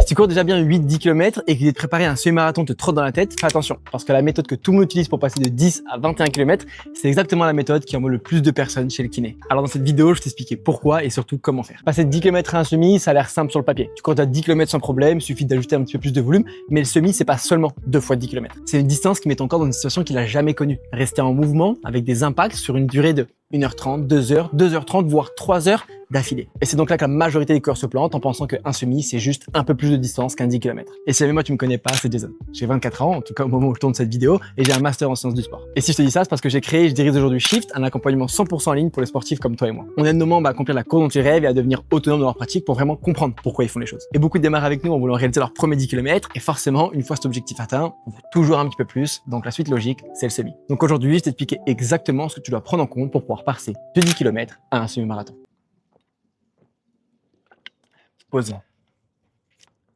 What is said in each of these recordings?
Si tu cours déjà bien 8-10 km et que l'idée de préparer un semi-marathon te trotte dans la tête, fais attention. Parce que la méthode que tout le monde utilise pour passer de 10 à 21 km, c'est exactement la méthode qui envoie le plus de personnes chez le kiné. Alors dans cette vidéo, je t'expliquer pourquoi et surtout comment faire. Passer de 10 km à un semi, ça a l'air simple sur le papier. Tu cours déjà 10 km sans problème, il suffit d'ajouter un petit peu plus de volume, mais le semi, c'est pas seulement 2 fois 10 km. C'est une distance qui met ton corps dans une situation qu'il a jamais connue. Rester en mouvement avec des impacts sur une durée de 1h30, 2h, 2h30, voire 3h d'affilée. Et c'est donc là que la majorité des coureurs se plantent en pensant qu'un semi, c'est juste un peu plus de distance qu'un 10 km. Et si jamais moi tu me connais pas, c'est Jason. J'ai 24 ans, en tout cas au moment où je tourne cette vidéo, et j'ai un master en sciences du sport. Et si je te dis ça, c'est parce que j'ai créé et je dirige aujourd'hui Shift, un accompagnement 100% en ligne pour les sportifs comme toi et moi. On aide nos membres à accomplir la course dont ils rêvent et à devenir autonomes dans leur pratique pour vraiment comprendre pourquoi ils font les choses. Et beaucoup démarrent avec nous en voulant réaliser leur premier 10 km, et forcément, une fois cet objectif atteint, on veut toujours un petit peu plus, donc la suite logique, c'est le semi. Donc aujourd'hui, je vais t'expliquer exactement ce que tu dois prendre en compte pour pouvoir passer de 10 km à un semi-marathon. Pause.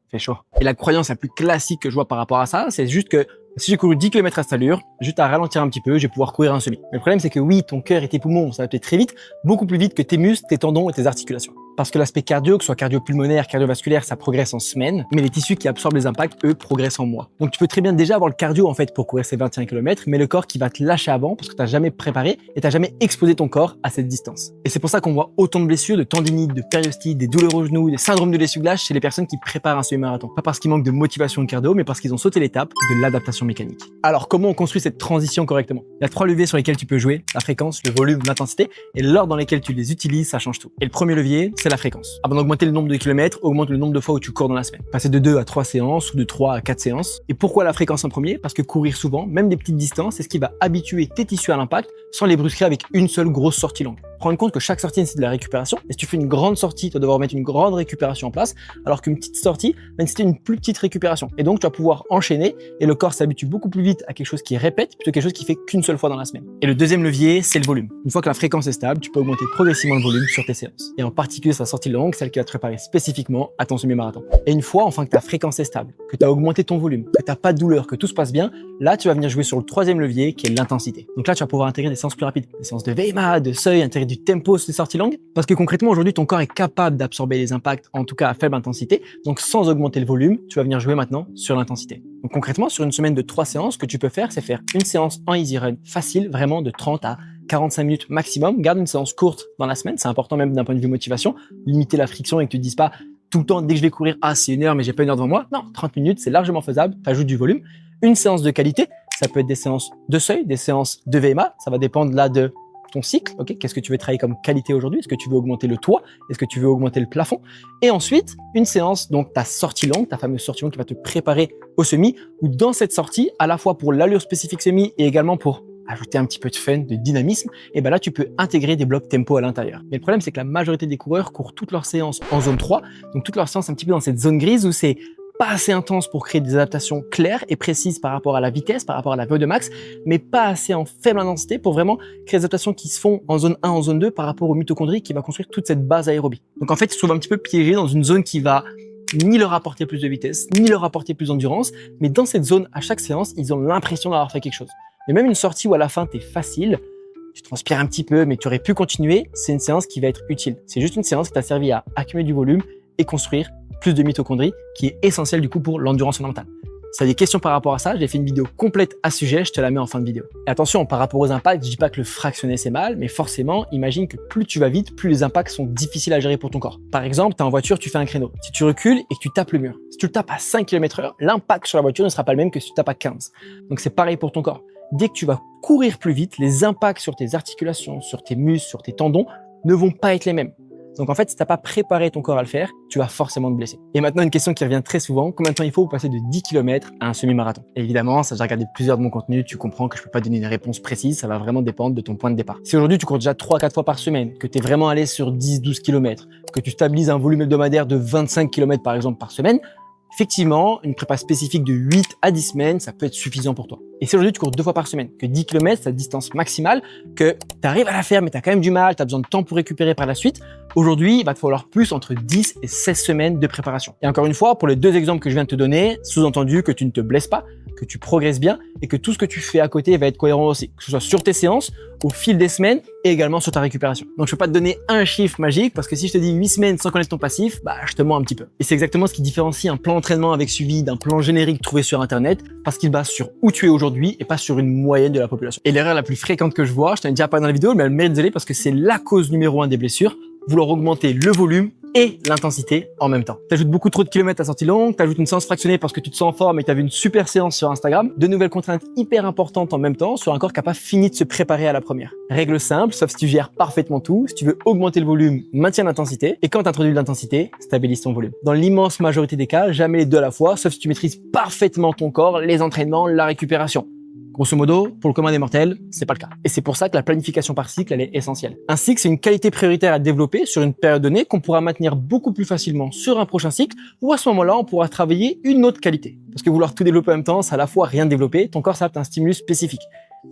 Fait chaud. Et la croyance la plus classique que je vois par rapport à ça, c'est juste que si j'ai couru 10 km à cette allure, juste à ralentir un petit peu, je vais pouvoir courir un semi. Mais le problème, c'est que oui, ton cœur et tes poumons vont s'adapter très vite, beaucoup plus vite que tes muscles, tes tendons et tes articulations. Parce que l'aspect cardio, que ce soit cardio-pulmonaire, cardiovasculaire, ça progresse en semaines, mais les tissus qui absorbent les impacts, eux, progressent en mois. Donc tu peux très bien déjà avoir le cardio en fait pour courir ces 21 km, mais le corps qui va te lâcher avant parce que tu n'as jamais préparé et tu n'as jamais exposé ton corps à cette distance. Et c'est pour ça qu'on voit autant de blessures, de tendinites, de périostite, des douleurs aux genoux, des syndromes de l'essuie-glace chez les personnes qui préparent un semi-marathon. Pas parce qu'ils manquent de motivation de cardio, mais parce qu'ils ont sauté l'étape de l'adaptation mécanique. Alors comment on construit cette transition correctement? Il y a 3 leviers sur lesquels tu peux jouer: la fréquence, le volume, l'intensité, et l'ordre dans lesquels tu les utilises, ça change tout. Et le premier levier, c'est la fréquence. Avant d'augmenter le nombre de kilomètres, augmente le nombre de fois où tu cours dans la semaine. Passer de 2 à 3 séances ou de 3 à 4 séances. Et pourquoi la fréquence en premier? Parce que courir souvent, même des petites distances, c'est ce qui va habituer tes tissus à l'impact sans les brusquer avec une seule grosse sortie longue. Prendre compte que chaque sortie nécessite de la récupération, et si tu fais une grande sortie, tu vas devoir mettre une grande récupération en place, alors qu'une petite sortie va nécessiter une plus petite récupération. Et donc tu vas pouvoir enchaîner, et le corps s'habitue beaucoup plus vite à quelque chose qui répète, plutôt que quelque chose qui fait qu'une seule fois dans la semaine. Et le deuxième levier, c'est le volume. Une fois que la fréquence est stable, tu peux augmenter progressivement le volume sur tes séances. Et en particulier sa sortie longue, celle qui va te préparer spécifiquement à ton semi-marathon. Et une fois enfin que ta fréquence est stable, que tu as augmenté ton volume, que tu n'as pas de douleur, que tout se passe bien, là tu vas venir jouer sur le troisième levier qui est l'intensité. Donc là tu vas pouvoir intégrer des séances plus rapides, des séances de VMA, de seuil, intégrer du tempo sur les sorties longues, parce que concrètement aujourd'hui ton corps est capable d'absorber les impacts, en tout cas à faible intensité. Donc sans augmenter le volume, tu vas venir jouer maintenant sur l'intensité. Donc concrètement sur une semaine de 3 séances, ce que tu peux faire, c'est faire une séance en easy run facile, vraiment de 30 à 45 minutes maximum. Garde une séance courte dans la semaine, c'est important même d'un point de vue motivation. Limiter la friction et que tu te dises pas tout le temps dès que je vais courir, ah c'est 1 heure mais j'ai pas 1 heure devant moi. Non, 30 minutes c'est largement faisable, tu ajoutes du volume. Une séance de qualité, ça peut être des séances de seuil, des séances de VMA, ça va dépendre là de ton cycle, ok? Qu'est-ce que tu veux travailler comme qualité aujourd'hui? Est-ce que tu veux augmenter le toit? Est-ce que tu veux augmenter le plafond? Et ensuite, une séance, donc ta sortie longue, ta fameuse sortie longue qui va te préparer au semi, ou dans cette sortie, à la fois pour l'allure spécifique semi et également pour ajouter un petit peu de fun, de dynamisme, et ben là tu peux intégrer des blocs tempo à l'intérieur. Mais le problème c'est que la majorité des coureurs courent toutes leurs séances en zone 3, donc toutes leurs séances un petit peu dans cette zone grise où c'est pas assez intense pour créer des adaptations claires et précises par rapport à la vitesse, par rapport à la VO2 max, mais pas assez en faible intensité pour vraiment créer des adaptations qui se font en zone 1, en zone 2 par rapport aux mitochondries qui va construire toute cette base aérobie. Donc en fait, ils se trouvent un petit peu piégés dans une zone qui va ni leur apporter plus de vitesse, ni leur apporter plus d'endurance, mais dans cette zone, à chaque séance, ils ont l'impression d'avoir fait quelque chose. Mais même une sortie où à la fin, t'es facile, tu transpires un petit peu, mais tu aurais pu continuer, c'est une séance qui va être utile. C'est juste une séance qui t'a servi à accumuler du volume et construire plus de mitochondries, qui est essentiel du coup pour l'endurance fondamentale. Si tu as des questions par rapport à ça, j'ai fait une vidéo complète à ce sujet, je te la mets en fin de vidéo. Et attention, par rapport aux impacts, je dis pas que le fractionner c'est mal, mais forcément, imagine que plus tu vas vite, plus les impacts sont difficiles à gérer pour ton corps. Par exemple, tu es en voiture, tu fais un créneau. Si tu recules et que tu tapes le mur, si tu le tapes à 5 km/h, l'impact sur la voiture ne sera pas le même que si tu tapes à 15. Donc c'est pareil pour ton corps. Dès que tu vas courir plus vite, les impacts sur tes articulations, sur tes muscles, sur tes tendons ne vont pas être les mêmes. Donc en fait, si tu n'as pas préparé ton corps à le faire, tu vas forcément te blesser. Et maintenant, une question qui revient très souvent, combien de temps il faut pour passer de 10 km à un semi-marathon? Évidemment, ça j'ai regardé plusieurs de mon contenu, tu comprends que je peux pas donner une réponse précise, ça va vraiment dépendre de ton point de départ. Si aujourd'hui tu cours déjà 3-4 fois par semaine, que tu es vraiment allé sur 10-12 km, que tu stabilises un volume hebdomadaire de 25 km par exemple par semaine, effectivement, une prépa spécifique de 8 à 10 semaines, ça peut être suffisant pour toi. Et si aujourd'hui tu cours 2 fois par semaine, que 10 km, c'est ta distance maximale, que tu arrives à la faire, mais tu as quand même du mal, tu as besoin de temps pour récupérer par la suite, aujourd'hui, il va te falloir plus entre 10 et 16 semaines de préparation. Et encore une fois, pour les 2 exemples que je viens de te donner, sous-entendu que tu ne te blesses pas, que tu progresses bien et que tout ce que tu fais à côté va être cohérent aussi. Que ce soit sur tes séances, au fil des semaines et également sur ta récupération. Donc je peux pas te donner un chiffre magique parce que si je te dis 8 semaines sans connaître ton passif, bah je te mens un petit peu. Et c'est exactement ce qui différencie un plan d'entraînement avec suivi d'un plan générique trouvé sur internet parce qu'il base sur où tu es aujourd'hui et pas sur une moyenne de la population. Et l'erreur la plus fréquente que je vois, je t'en ai déjà parlé dans la vidéo, mais elle mérite d'y aller parce que c'est la cause numéro 1 des blessures, vouloir augmenter le volume et l'intensité en même temps. T'ajoutes beaucoup trop de kilomètres à sortie longue, t'ajoutes une séance fractionnée parce que tu te sens en forme et que t'as vu une super séance sur Instagram, de nouvelles contraintes hyper importantes en même temps sur un corps qui n'a pas fini de se préparer à la première. Règle simple, sauf si tu gères parfaitement tout, si tu veux augmenter le volume, maintiens l'intensité, et quand tu introduis de l'intensité, stabilise ton volume. Dans l'immense majorité des cas, jamais les deux à la fois, sauf si tu maîtrises parfaitement ton corps, les entraînements, la récupération. Grosso modo, pour le commun des mortels, c'est pas le cas. Et c'est pour ça que la planification par cycle, elle est essentielle. Un cycle, c'est une qualité prioritaire à développer sur une période donnée qu'on pourra maintenir beaucoup plus facilement sur un prochain cycle, ou à ce moment-là, on pourra travailler une autre qualité. Parce que vouloir tout développer en même temps, c'est à la fois rien développer, ton corps s'adapte à un stimulus spécifique.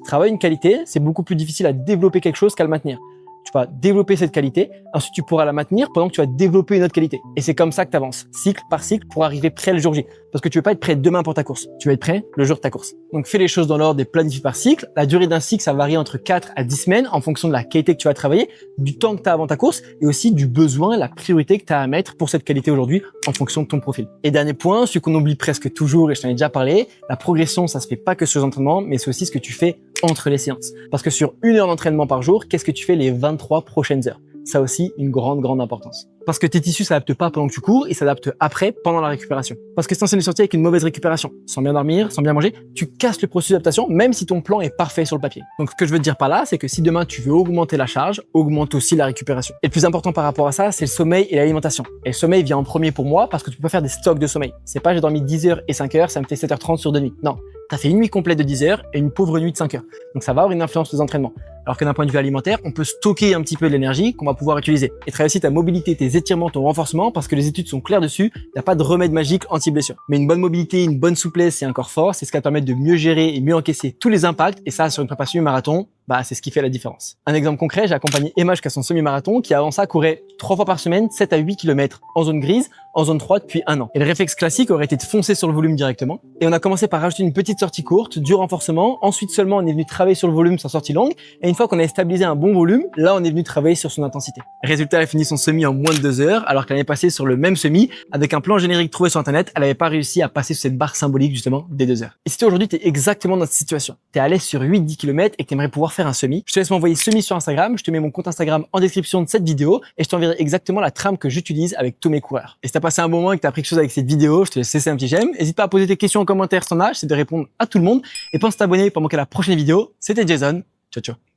Travailler une qualité, c'est beaucoup plus difficile à développer quelque chose qu'à le maintenir. Tu vas développer cette qualité, ensuite tu pourras la maintenir pendant que tu vas développer une autre qualité. Et c'est comme ça que tu avances, cycle par cycle, pour arriver prêt le jour J. Parce que tu veux pas être prêt demain pour ta course, tu vas être prêt le jour de ta course. Donc fais les choses dans l'ordre et planifie par cycle. La durée d'un cycle, ça varie entre 4 à 10 semaines en fonction de la qualité que tu vas travailler, du temps que tu as avant ta course et aussi du besoin, la priorité que tu as à mettre pour cette qualité aujourd'hui en fonction de ton profil. Et dernier point, celui qu'on oublie presque toujours et je t'en ai déjà parlé, la progression, ça se fait pas que sur les entraînements, mais c'est aussi ce que tu fais entre les séances. Parce que sur 1 heure d'entraînement par jour, qu'est-ce que tu fais les 23 prochaines heures? Ça aussi, une grande importance. Parce que tes tissus s'adaptent pas pendant que tu cours, ils s'adaptent après, pendant la récupération. Parce que si t'enchaînes les sorties avec une mauvaise récupération, sans bien dormir, sans bien manger, tu casses le processus d'adaptation, même si ton plan est parfait sur le papier. Donc ce que je veux te dire par là, c'est que si demain tu veux augmenter la charge, augmente aussi la récupération. Et le plus important par rapport à ça, c'est le sommeil et l'alimentation. Et le sommeil vient en premier pour moi parce que tu peux pas faire des stocks de sommeil. C'est pas j'ai dormi 10 heures et 5 heures, ça me fait 7h30 sur 2 nuits. Non. T'as fait une nuit complète de 10 heures et une pauvre nuit de 5 heures. Donc ça va avoir une influence sur les entraînements. Alors que d'un point de vue alimentaire, on peut stocker un petit peu de l'énergie qu'on va pouvoir utiliser. Et travailler aussi ta mobilité, tes étirements, ton renforcement, parce que les études sont claires dessus, il n'y a pas de remède magique anti-blessure. Mais une bonne mobilité, une bonne souplesse et un corps fort, c'est ce qui va te permettre de mieux gérer et mieux encaisser tous les impacts. Et ça, sur une préparation marathon, bah, c'est ce qui fait la différence. Un exemple concret, j'ai accompagné Emma jusqu'à son semi-marathon qui avant ça courait 3 fois par semaine, 7 à 8 km en zone grise, en zone 3 depuis 1 an. Et le réflexe classique aurait été de foncer sur le volume directement. Et on a commencé par rajouter une petite sortie courte, du renforcement. Ensuite seulement, on est venu travailler sur le volume sans sortie longue. Et une fois qu'on avait stabilisé un bon volume, là, on est venu travailler sur son intensité. Résultat, elle a fini son semi en moins de 2 heures, alors qu'elle avait passé sur le même semi avec un plan générique trouvé sur Internet. Elle n'avait pas réussi à passer sur cette barre symbolique, justement, des 2 heures. Et si toi, aujourd'hui, tu es exactement dans cette situation, tu es à l'aise sur 8-10 km et que tu aimerais pouvoir faire un semi, je te laisse m'envoyer semi sur Instagram. Je te mets mon compte Instagram en description de cette vidéo et je t'enverrai exactement la trame que j'utilise avec tous mes coureurs. Et si t'as passé un bon moment et que t'as appris quelque chose avec cette vidéo, je te laisse laisser un petit j'aime. N'hésite pas à poser tes questions en commentaire si t'en as, j'essaie de répondre à tout le monde. Et pense à t'abonner pour manquer la prochaine vidéo. C'était Jason. Ciao, ciao.